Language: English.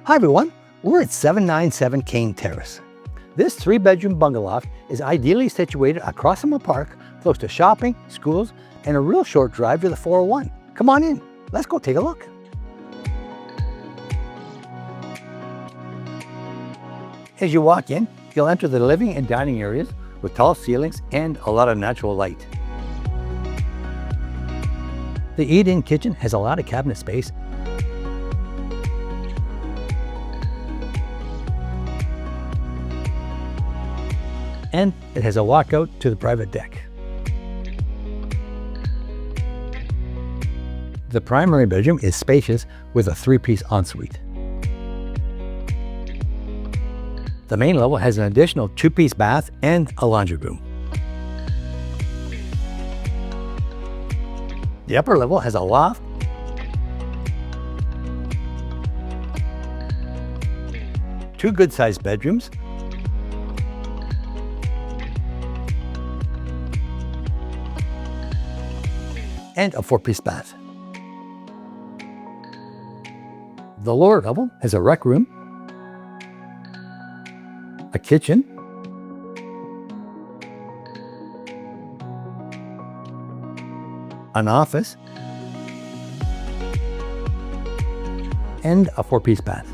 Hi everyone, we're at 797 Kane Terrace. This 3-bedroom bungalow is ideally situated across from a park, close to shopping, schools, and a real short drive to the 401. Come on in, let's go take a look. As you walk in, you'll enter the living and dining areas with tall ceilings and a lot of natural light. The eat-in kitchen has a lot of cabinet space and it has a walkout to the private deck. The primary bedroom is spacious with a 3-piece ensuite. The main level has an additional 2-piece bath and a laundry room. The upper level has a loft, two good-sized bedrooms, and a 4-piece bath. The lower level has a rec room, a kitchen, an office, and a 4-piece bath.